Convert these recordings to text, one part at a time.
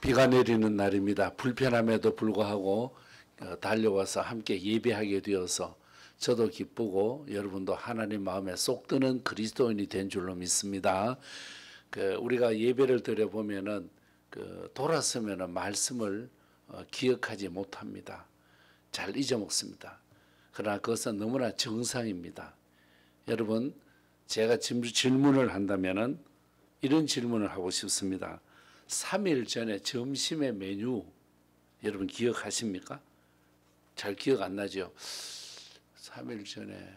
비가 내리는 날입니다. 불편함에도 불구하고 달려와서 함께 예배하게 되어서 저도 기쁘고 여러분도 하나님 마음에 쏙 드는 그리스도인이 된 줄로 믿습니다. 우리가 예배를 드려보면은 돌아서면은 말씀을 기억하지 못합니다. 잘 잊어먹습니다. 그러나 그것은 너무나 정상입니다. 여러분, 제가 질문을 한다면은 이런 질문을 하고 싶습니다. 3일 전에 점심의 메뉴 여러분 기억하십니까? 잘 기억 안 나죠? 3일 전에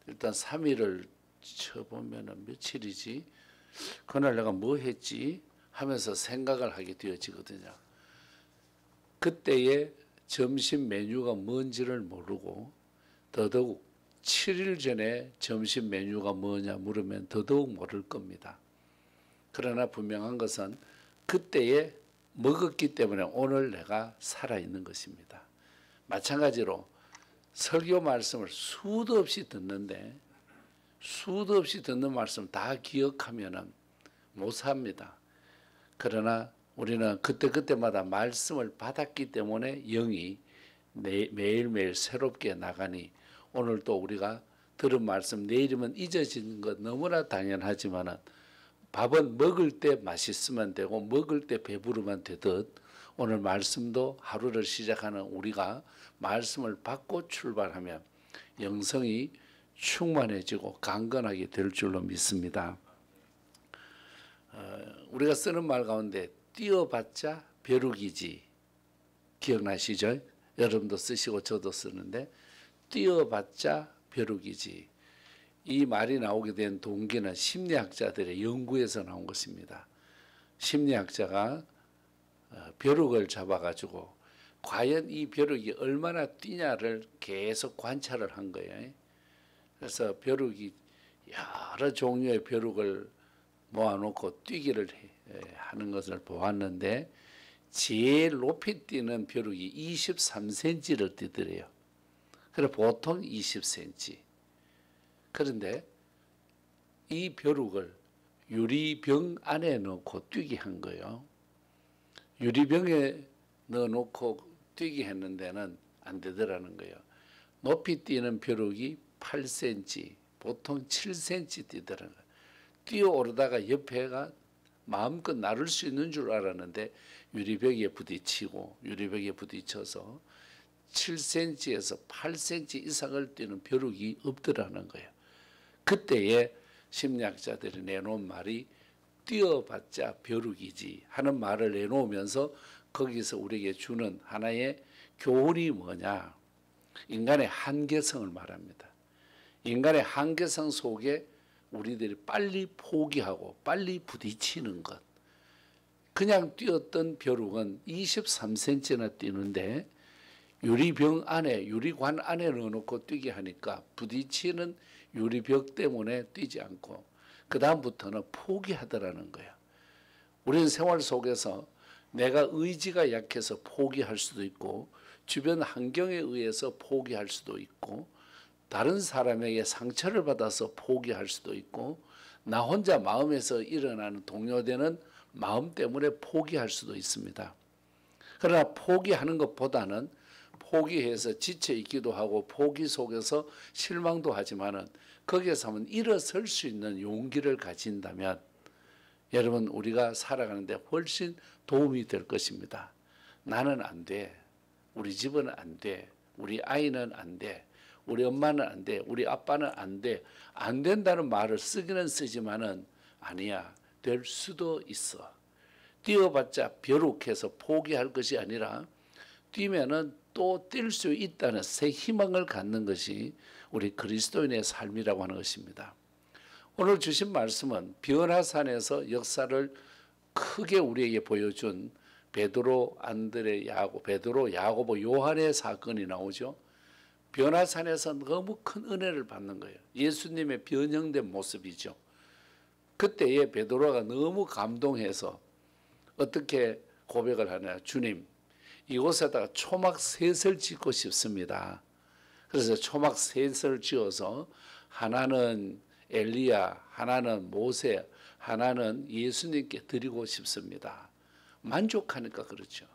일단 3일을 쳐보면 며칠이지? 그날 내가 뭐 했지? 하면서 생각을 하게 되어지거든요. 그때의 점심 메뉴가 뭔지를 모르고 더더욱 7일 전에 점심 메뉴가 뭐냐 물으면 더더욱 모를 겁니다. 그러나 분명한 것은 그때에 먹었기 때문에 오늘 내가 살아있는 것입니다. 마찬가지로 설교 말씀을 수도 없이 듣는데 수도 없이 듣는 말씀 다 기억하면은 못 삽니다. 그러나 우리는 그때그때마다 말씀을 받았기 때문에 영이 매일매일 새롭게 나가니 오늘 또 우리가 들은 말씀 내일이면 잊어지는 것 너무나 당연하지만은 밥은 먹을 때 맛있으면 되고 먹을 때 배부르면 되듯 오늘 말씀도 하루를 시작하는 우리가 말씀을 받고 출발하면 영성이 충만해지고 강건하게 될 줄로 믿습니다. 우리가 쓰는 말 가운데 뛰어봤자 벼룩이지 기억나시죠? 여러분도 쓰시고 저도 쓰는데 뛰어봤자 벼룩이지. 이 말이 나오게 된 동기는 심리학자들의 연구에서 나온 것입니다. 심리학자가 벼룩을 잡아가지고 과연 이 벼룩이 얼마나 뛰냐를 계속 관찰을 한 거예요. 그래서 벼룩이 여러 종류의 벼룩을 모아놓고 뛰기를 하는 것을 보았는데 제일 높이 뛰는 벼룩이 23cm를 뛰더래요. 그래 보통 20cm. 그런데 이 벼룩을 유리병 안에 넣고 뛰게 한 거예요. 유리병에 넣어놓고 뛰게 했는 데는 안 되더라는 거예요. 높이 뛰는 벼룩이 8cm, 보통 7cm 뛰더라는 거예요. 뛰어오르다가 옆에가 마음껏 나를 수 있는 줄 알았는데 유리벽에 부딪혀서 7cm에서 8cm 이상을 뛰는 벼룩이 없더라는 거예요. 그때에 심리학자들이 내놓은 말이 뛰어봤자 벼룩이지 하는 말을 내놓으면서 거기서 우리에게 주는 하나의 교훈이 뭐냐? 인간의 한계성을 말합니다. 인간의 한계성 속에 우리들이 빨리 포기하고 빨리 부딪히는 것. 그냥 뛰었던 벼룩은 23cm나 뛰는데 유리병 안에 유리관 안에 넣어놓고 뛰게 하니까 부딪히는 유리벽 때문에 뛰지 않고 그 다음부터는 포기하더라는 거예요. 우리는 생활 속에서 내가 의지가 약해서 포기할 수도 있고 주변 환경에 의해서 포기할 수도 있고 다른 사람에게 상처를 받아서 포기할 수도 있고 나 혼자 마음에서 일어나는 동요되는 마음 때문에 포기할 수도 있습니다. 그러나 포기하는 것보다는 포기해서 지쳐 있기도 하고 포기 속에서 실망도 하지만은 거기에서 한번 일어설 수 있는 용기를 가진다면 여러분 우리가 살아가는데 훨씬 도움이 될 것입니다. 나는 안 돼. 우리 집은 안 돼. 우리 아이는 안 돼. 우리 엄마는 안 돼. 우리 아빠는 안 돼. 안 된다는 말을 쓰기는 쓰지만은 아니야. 될 수도 있어. 뛰어봤자 벼룩해서 포기할 것이 아니라 뛰면은 또 뛸 수 있다는 새 희망을 갖는 것이 우리 그리스도인의 삶이라고 하는 것입니다. 오늘 주신 말씀은 변화산에서 역사를 크게 우리에게 보여준 베드로, 안드레, 야고보, 요한의 사건이 나오죠. 변화산에서 너무 큰 은혜를 받는 거예요. 예수님의 변형된 모습이죠. 그때에 베드로가 너무 감동해서 어떻게 고백을 하냐. 주님, 이곳에다가 초막셋을 짓고 싶습니다. 그래서 초막셋을 지어서 하나는 엘리야, 하나는 모세, 하나는 예수님께 드리고 싶습니다. 만족하니까 그렇죠.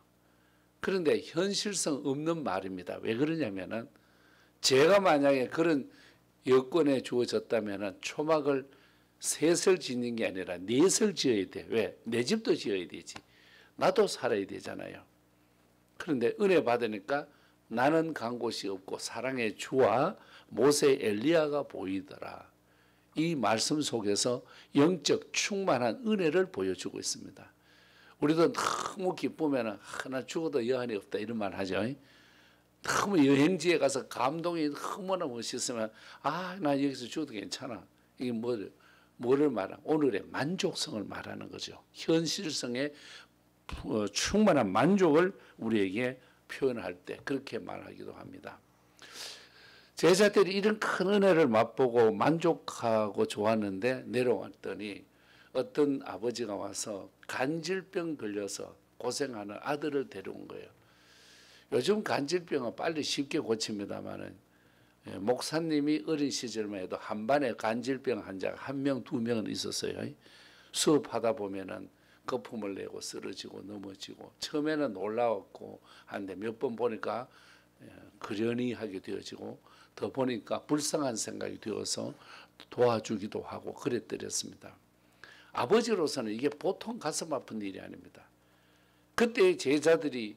그런데 현실성 없는 말입니다. 왜 그러냐면은 제가 만약에 그런 여건에 주어졌다면은 초막을 셋을 짓는 게 아니라 넷을 지어야 돼. 왜? 내 집도 지어야 되지. 나도 살아야 되잖아요. 그런데 은혜 받으니까 나는 간 곳이 없고 사랑의 주와 모세 엘리야가 보이더라. 이 말씀 속에서 영적 충만한 은혜를 보여주고 있습니다. 우리도 너무 기쁘면 나 죽어도 여한이 없다 이런 말 하죠. 너무 여행지에 가서 감동이 너무나 멋있으면 나 여기서 죽어도 괜찮아. 이게 뭐를 말하는 오늘의 만족성을 말하는 거죠. 현실성의 충만한 만족을 우리에게 표현할 때 그렇게 말하기도 합니다. 제자들이 이런 큰 은혜를 맛보고 만족하고 좋았는데 내려왔더니 어떤 아버지가 와서 간질병 걸려서 고생하는 아들을 데려온 거예요. 요즘 간질병은 빨리 쉽게 고칩니다만은 목사님이 어린 시절만 해도 한 반에 간질병 환자가 1명, 2명은 있었어요. 수업하다 보면은 거품을 내고 쓰러지고 넘어지고 처음에는 놀라웠고 한데 몇 번 보니까 그러니 하게 되어지고 더 보니까 불쌍한 생각이 되어서 도와주기도 하고 그랬더랬습니다. 아버지로서는 이게 보통 가슴 아픈 일이 아닙니다. 그때 제자들이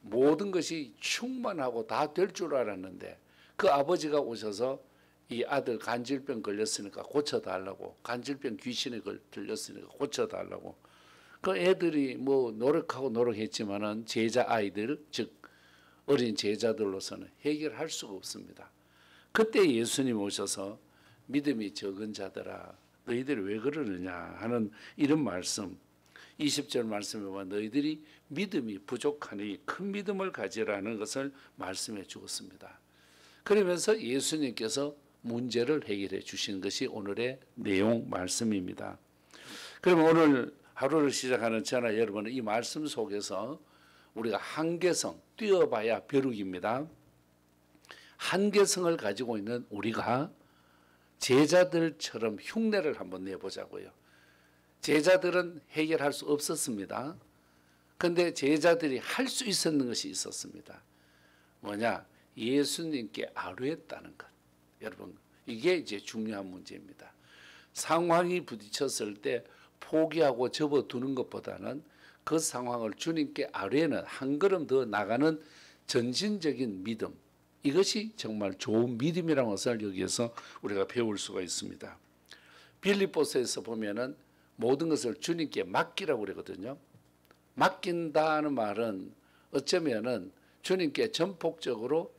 모든 것이 충만하고 다 될 줄 알았는데 그 아버지가 오셔서 이 아들 간질병 걸렸으니까 고쳐달라고, 간질병 귀신에 들렸으니까 고쳐달라고. 그 애들이 뭐 노력했지만은 제자 아이들, 즉 어린 제자들로서는 해결할 수가 없습니다. 그때 예수님 오셔서 믿음이 적은 자들아 너희들이 왜 그러느냐 하는 이런 말씀, 20절 말씀에 보면 너희들이 믿음이 부족하니 큰 믿음을 가지라는 것을 말씀해 주었습니다. 그러면서 예수님께서 문제를 해결해 주신 것이 오늘의 내용 말씀입니다. 그럼 오늘 하루를 시작하는 저나 여러분은 이 말씀 속에서 우리가 한계성, 뛰어봐야 벼룩입니다. 한계성을 가지고 있는 우리가 제자들처럼 흉내를 한번 내보자고요. 제자들은 해결할 수 없었습니다. 그런데 제자들이 할 수 있었는 것이 있었습니다. 뭐냐? 예수님께 아뢰었다는 것. 여러분, 이게 이제 중요한 문제입니다. 상황이 부딪혔을 때 포기하고 접어두는 것보다는 그 상황을 주님께 아뢰는 한 걸음 더 나가는 전진적인 믿음, 이것이 정말 좋은 믿음이라는 것을 여기에서 우리가 배울 수가 있습니다. 빌립보서에서 보면은 모든 것을 주님께 맡기라고 그러거든요. 맡긴다는 말은 어쩌면은 주님께 전폭적으로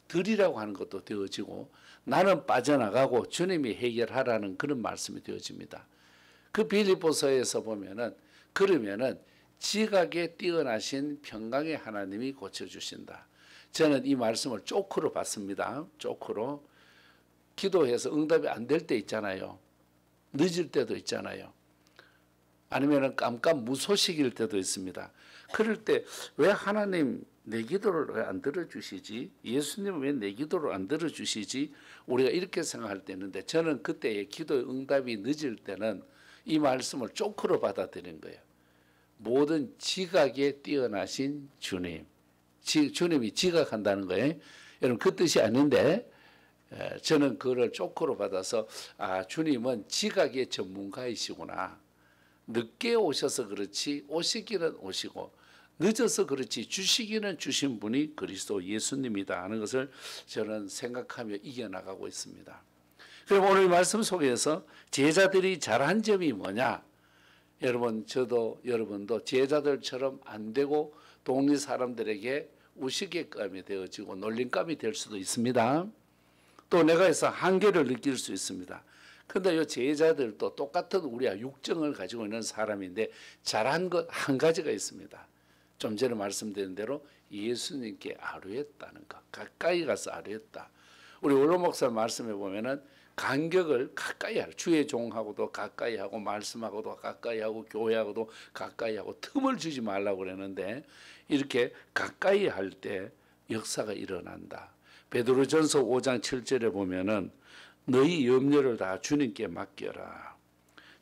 드리라고 하는 것도 되어지고 나는 빠져나가고 주님이 해결하라는 그런 말씀이 되어집니다. 그 빌립보서에서 보면은 그러면은 지각에 뛰어나신 평강의 하나님이 고쳐주신다. 저는 이 말씀을 쪼크로 봤습니다. 쪼크로. 기도해서 응답이 안 될 때 있잖아요. 늦을 때도 있잖아요. 아니면 깜깜무소식일 때도 있습니다. 그럴 때 왜 하나님 내 기도를 왜 안 들어주시지? 예수님 왜 내 기도를 안 들어주시지? 우리가 이렇게 생각할 때 있는데 저는 그때의 기도의 응답이 늦을 때는 이 말씀을 쪼크로 받아들인 거예요. 모든 지각에 뛰어나신 주님. 주님이 지각한다는 거예요. 여러분 그 뜻이 아닌데 저는 그걸 쪼크로 받아서 주님은 지각의 전문가이시구나. 늦게 오셔서 그렇지 오시기는 오시고 늦어서 그렇지 주시기는 주신 분이 그리스도 예수님이다 하는 것을 저는 생각하며 이겨나가고 있습니다. 그럼 오늘 말씀 속에서 제자들이 잘한 점이 뭐냐? 여러분 저도 여러분도 제자들처럼 안 되고 동네 사람들에게 우스갯감이 되어지고 놀림감이 될 수도 있습니다. 또 내가 해서 한계를 느낄 수 있습니다. 그런데 이 제자들도 똑같은 우리와 육정을 가지고 있는 사람인데 잘한 것 한 가지가 있습니다. 좀 전에 말씀드린 대로 예수님께 아뢰었다는 것. 가까이 가서 아뢰었다. 우리 원로 목사 말씀해 보면은 간격을 가까이 하라. 주의 종하고도 가까이 하고 말씀하고도 가까이 하고 교회하고도 가까이 하고 틈을 주지 말라고 그러는데 이렇게 가까이 할 때 역사가 일어난다. 베드로전서 5장 7절에 보면은 너희 염려를 다 주님께 맡겨라.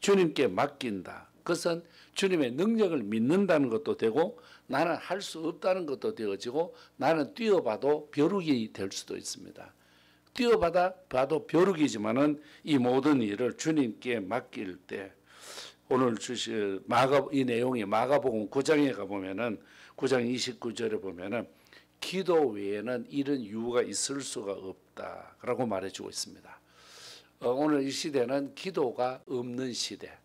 주님께 맡긴다. 그것은 주님의 능력을 믿는다는 것도 되고 나는 할 수 없다는 것도 되어지고 나는 뛰어봐도 벼룩이 될 수도 있습니다. 뛰어봐도 벼룩이지만은 이 모든 일을 주님께 맡길 때 오늘 주실 이 내용이 마가복음 9장에 가보면은 9장 29절에 보면은 기도 외에는 이런 이유가 있을 수가 없다라고 말해주고 있습니다. 오늘 이 시대는 기도가 없는 시대,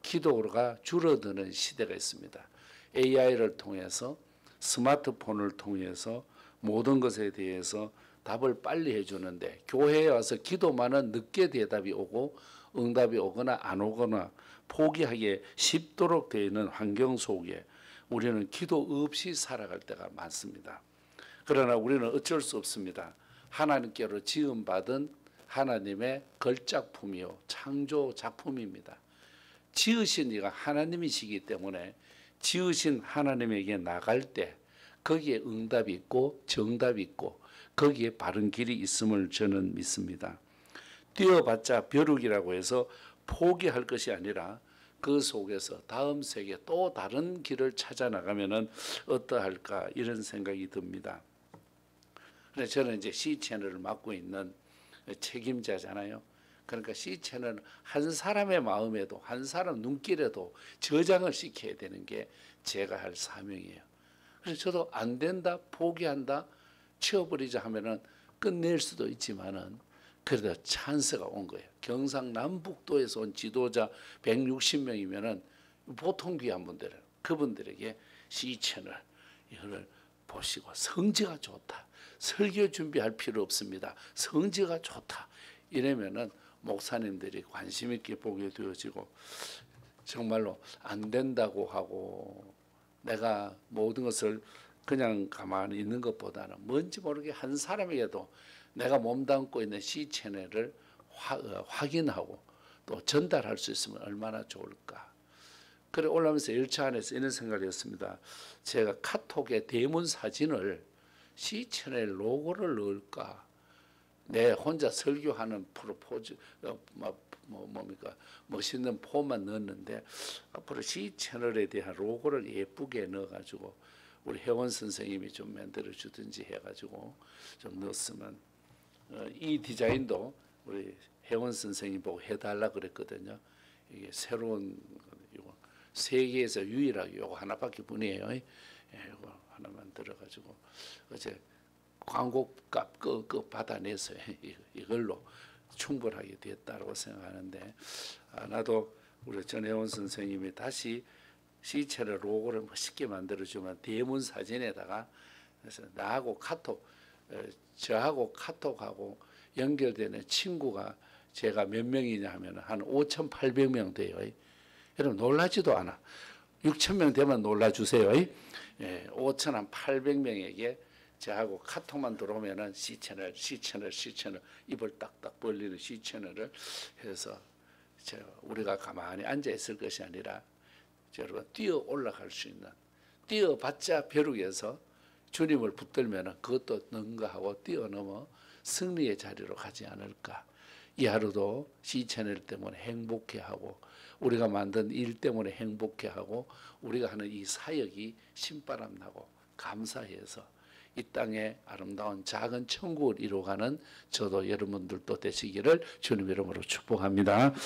기도가 줄어드는 시대가 있습니다. AI를 통해서 스마트폰을 통해서 모든 것에 대해서 답을 빨리 해주는데 교회에 와서 기도만은 늦게 대답이 오고 응답이 오거나 안 오거나 포기하기에 쉽도록 되어 있는 환경 속에 우리는 기도 없이 살아갈 때가 많습니다. 그러나 우리는 어쩔 수 없습니다. 하나님께로 지음받은 하나님의 걸작품이요 창조 작품입니다. 지으신 이가 하나님이시기 때문에 지으신 하나님에게 나갈 때 거기에 응답이 있고 정답이 있고 거기에 바른 길이 있음을 저는 믿습니다. 뛰어봤자 벼룩이라고 해서 포기할 것이 아니라 그 속에서 다음 세계 또 다른 길을 찾아 나가면은 어떠할까 이런 생각이 듭니다. 그래서 저는 이제 C 채널을 맡고 있는 책임자잖아요. 그러니까 C 채널은 한 사람의 마음에도 한 사람 눈길에도 저장을 시켜야 되는 게 제가 할 사명이에요. 그래서 저도 안 된다, 포기한다, 치워버리자 하면은 끝낼 수도 있지만은 그래도 찬스가 온 거예요. 경상남북도에서 온 지도자 160명이면은 보통 귀한 분들은 그분들에게 C 채널 이거를 보시고 성지가 좋다. 설교 준비할 필요 없습니다. 성지가 좋다. 이러면은 목사님들이 관심 있게 보게 되어지고 정말로 안 된다고 하고 내가 모든 것을 그냥 가만히 있는 것보다는 뭔지 모르게 한 사람에게도 내가 몸담고 있는 C 채널을 확인하고 또 전달할 수 있으면 얼마나 좋을까. 그래 올라오면서 열차 안에서 이런 생각을 했습니다. 제가 카톡에 대문 사진을 C 채널 로고를 넣을까. 내 혼자 설교하는 프로포즈 뭡니까 멋있는 폼만 넣었는데 앞으로 C 채널에 대한 로고를 예쁘게 넣어가지고 우리 혜원 선생님이 좀 만들어 주든지 해가지고 좀 넣었으면 이 디자인도 우리 혜원 선생님 보고 해달라 그랬거든요. 이게 새로운 이거 세계에서 유일하게 이거 하나밖에 뿐이에요. 이거 하나만 들어가지고 어제 광고값 그 받아내서 이걸로 충분하게 됐다고 생각하는데 나도 우리 전혜원 선생님이 다시 시체를 로고를 멋있게 만들어주면 대문 사진에다가 그래서 나하고 카톡 저하고 카톡하고 연결되는 친구가 제가 몇 명이냐 하면 한 5,800명 돼요. 여러분 놀라지도 않아. 6,000명 되면 놀라주세요. 5,800명에게 저하고 카톡만 들어오면은 C채널 입을 딱딱 벌리는 C채널을 해서 우리가 가만히 앉아 있을 것이 아니라 여러분 뛰어 올라갈 수 있는 뛰어봤자 벼룩에서 주님을 붙들면은 그것도 능가하고 뛰어넘어 승리의 자리로 가지 않을까. 이 하루도 C채널 때문에 행복해하고 우리가 만든 일 때문에 행복해하고 우리가 하는 이 사역이 신바람 나고 감사해서 이 땅에 아름다운 작은 천국을 이루어가는 저도 여러분들도 되시기를 주님 이름으로 축복합니다.